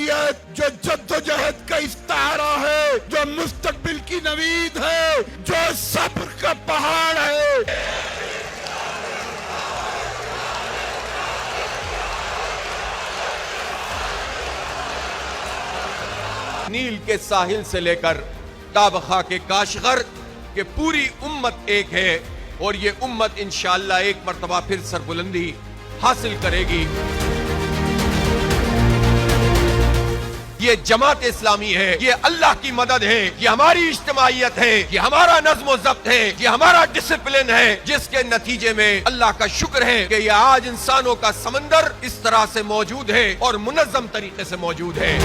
جمہوریت جو جدوجہد کا استعارہ ہے، جو مستقبل کی نوید ہے، جو صبر کا پہاڑ ہے۔ نیل کے ساحل سے لے کر تابخا کے کاشغر کہ پوری امت ایک ہے، اور یہ امت انشاءاللہ ایک مرتبہ پھر سربلندی حاصل کرے گی۔ یہ جماعت اسلامی ہے، یہ اللہ کی مدد ہے، یہ ہماری اجتماعیت ہے، یہ ہمارا نظم و ضبط ہے، یہ ہمارا ڈسپلن ہے، جس کے نتیجے میں اللہ کا شکر ہے کہ یہ آج انسانوں کا سمندر اس طرح سے موجود ہے اور منظم طریقے سے موجود ہے۔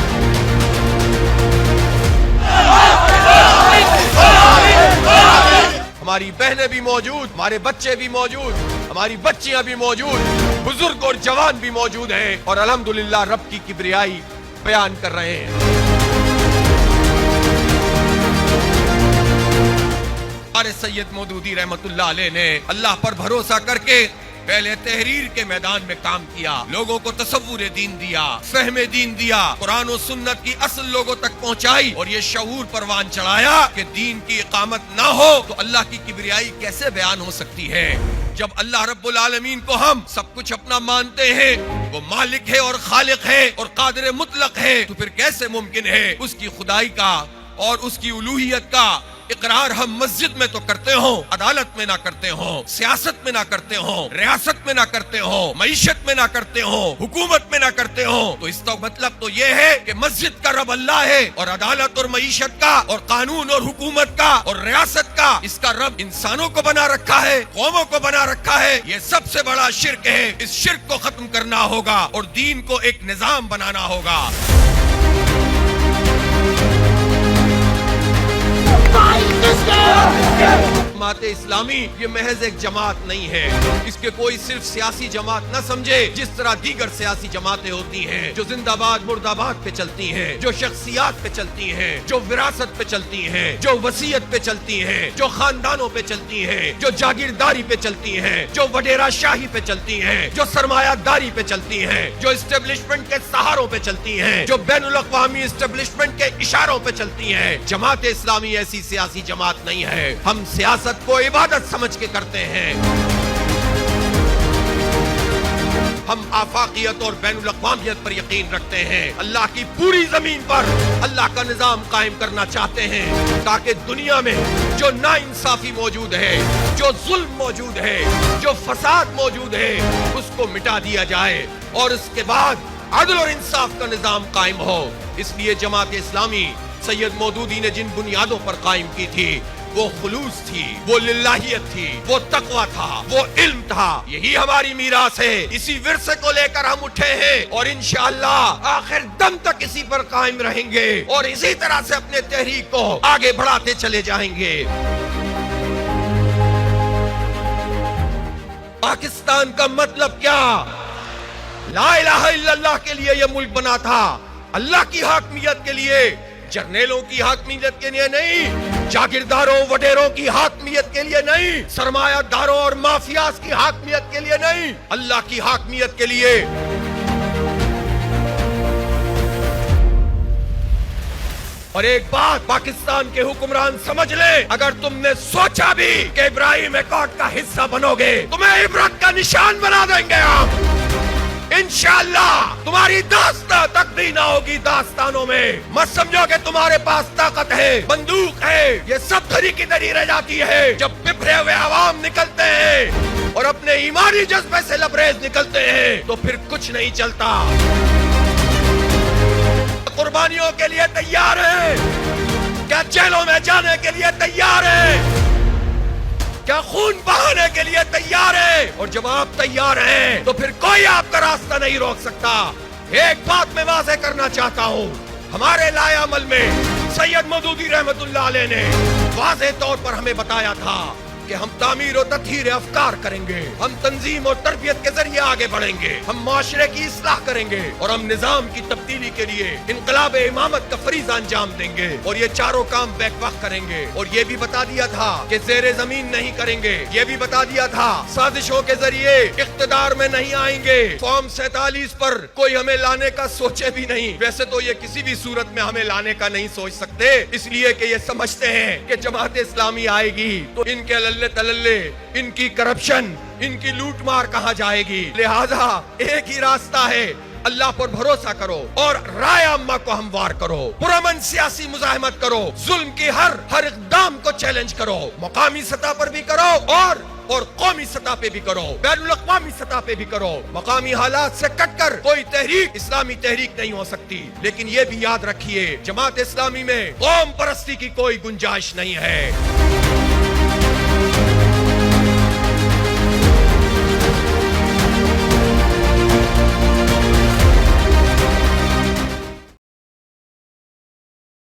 ہماری بہنیں بھی موجود، ہمارے بچے بھی موجود، ہماری بچیاں بھی موجود، بزرگ اور جوان بھی موجود ہیں، اور الحمدللہ رب کی کبریائی بیان کر رہے ہیں۔ ہمارے سید مودودی رحمت اللہ علیہ نے اللہ پر بھروسہ کر کے پہلے تحریر کے میدان میں کام کیا، لوگوں کو تصور دین دیا، فہم دین دیا، قرآن و سنت کی اصل لوگوں تک پہنچائی، اور یہ شعور پروان چڑھایا کہ دین کی اقامت نہ ہو تو اللہ کی کبریائی کیسے بیان ہو سکتی ہے۔ جب اللہ رب العالمین کو ہم سب کچھ اپنا مانتے ہیں، وہ مالک ہے اور خالق ہے اور قادر مطلق ہے، تو پھر کیسے ممکن ہے اس کی خدائی کا اور اس کی الوہیت کا اقرار ہم مسجد میں تو کرتے ہوں، عدالت میں نہ کرتے ہوں، سیاست میں نہ کرتے ہوں، ریاست میں نہ کرتے ہوں، معیشت میں نہ کرتے ہوں، حکومت میں نہ کرتے ہوں؟ تو اس کا مطلب تو یہ ہے کہ مسجد کا رب اللہ ہے، اور عدالت اور معیشت کا اور قانون اور حکومت کا اور ریاست کا اس کا رب انسانوں کو بنا رکھا ہے، قوموں کو بنا رکھا ہے۔ یہ سب سے بڑا شرک ہے، اس شرک کو ختم کرنا ہوگا اور دین کو ایک نظام بنانا ہوگا۔ جماعت اسلامی یہ محض ایک جماعت نہیں ہے، اس کے کوئی صرف سیاسی جماعت نہ سمجھے، جس طرح دیگر سیاسی جماعتیں ہوتی ہیں جو زندہ باد مرد آباد پہ چلتی ہیں، جو شخصیات پہ چلتی ہیں، جو وراثت پہ چلتی ہیں، جو وصیت پہ چلتی ہیں، جو خاندانوں پہ چلتی ہیں، جو جاگیرداری پہ چلتی ہیں، جو وڈیرا شاہی پہ چلتی ہیں، جو سرمایہ داری پہ چلتی ہیں، جو اسٹیبلشمنٹ کے سہاروں پہ چلتی ہیں، جو بین الاقوامی اسٹیبلشمنٹ کے اشاروں پہ چلتی ہیں۔ جماعت اسلامی ایسی سیاسی جماعت نہیں ہے۔ ہم سیاست کو عبادت سمجھ کے کرتے ہیں، ہم آفاقیت اور بین الاقوامیت پر یقین رکھتے ہیں، اللہ کی پوری زمین پر اللہ کا نظام قائم کرنا چاہتے ہیں، تاکہ دنیا میں جو ناانصافی موجود ہے، جو ظلم موجود ہے، جو فساد موجود ہے، اس کو مٹا دیا جائے اور اس کے بعد عدل اور انصاف کا نظام قائم ہو۔ اس لیے جماعت اسلامی سید مودودی نے جن بنیادوں پر قائم کی تھی، وہ خلوص تھی، وہ للہیت تھی، وہ تقوی تھا، وہ علم تھا۔ یہی ہماری میراث ہے، اسی ورثے کو لے کر ہم اٹھے ہیں، اور انشاءاللہ آخر دم تک اسی پر قائم رہیں گے، اور اسی طرح سے اپنے تحریک کو آگے بڑھاتے چلے جائیں گے۔ پاکستان کا مطلب کیا؟ لا الہ الا اللہ کے لیے یہ ملک بنا تھا، اللہ کی حاکمیت کے لیے، جرنیلوں کی حاکمیت کے لیے نہیں، جاگیرداروں وڈیروں کی حاکمیت کے لیے نہیں، سرمایہ داروں اور مافیاز کی حاکمیت کے لیے نہیں، اللہ کی حاکمیت کے لیے۔ اور ایک بات پاکستان کے حکمران سمجھ لیں، اگر تم نے سوچا بھی کہ ابراہیم اکارڈ کا حصہ بنو گے، تمہیں عبرت کا نشان بنا دیں گے ہم۔ انشاءاللہ تمہاری داستان تقدیر نہ ہوگی داستانوں میں۔ مت سمجھو کہ تمہارے پاس طاقت ہے، بندوق ہے، یہ سب دھری کی دھری رہ جاتی ہے جب بپھرے ہوئے عوام نکلتے ہیں اور اپنے ایمانی جذبے سے لبریز نکلتے ہیں تو پھر کچھ نہیں چلتا۔ قربانیوں کے لیے تیار ہیں؟ کیا جیلوں میں جانے کے لیے تیار ہیں؟ کیا خون بہانے کے لیے تیار ہے؟ اور جب آپ تیار ہیں تو پھر کوئی آپ کا راستہ نہیں روک سکتا۔ ایک بات میں واضح کرنا چاہتا ہوں، ہمارے لائے عمل میں سید مودودی رحمت اللہ علیہ نے واضح طور پر ہمیں بتایا تھا کہ کہ ہم تعمیر و تطہیر افکار کریں گے, ہم تنظیم اور تربیت کے ذریعے آگے بڑھیں گے, ہم معاشرے کی اصلاح کریں گے اور ہم نظام کی تبدیلی کے لیے انقلاب امامت کا فریضہ انجام دیں گے. اور یہ چاروں کام بیک وقت کریں گے. اور یہ بھی بتا دیا تھا کہ زیر زمین نہیں کریں گے. یہ بھی بتا دیا تھا سازشوں کے ذریعے اقتدار میں نہیں آئیں گے. فارم 47 پر کوئی ہمیں لانے کا سوچے بھی نہیں. ویسے تو یہ کسی بھی صورت میں ہمیں لانے کا نہیں سوچ سکتے, اس لیے کہ یہ سمجھتے ہیں کہ جماعت اسلامی آئے گی تو ان کے للے تللے, ان کی کرپشن, ان کی لوٹ مار کہاں جائے گی. لہذا ایک ہی راستہ ہے, اللہ پر بھروسہ کرو اور رائے عامہ کو ہموار کرو, پرامن سیاسی مزاحمت کرو, ظلم کی ہر اقدام کو چیلنج کرو, مقامی سطح پر بھی کرو اور قومی سطح پہ بھی کرو, بین الاقوامی سطح پہ بھی کرو. مقامی حالات سے کٹ کر کوئی تحریک اسلامی تحریک نہیں ہو سکتی. لیکن یہ بھی یاد رکھیے, جماعت اسلامی میں قوم پرستی کی کوئی گنجائش نہیں ہے.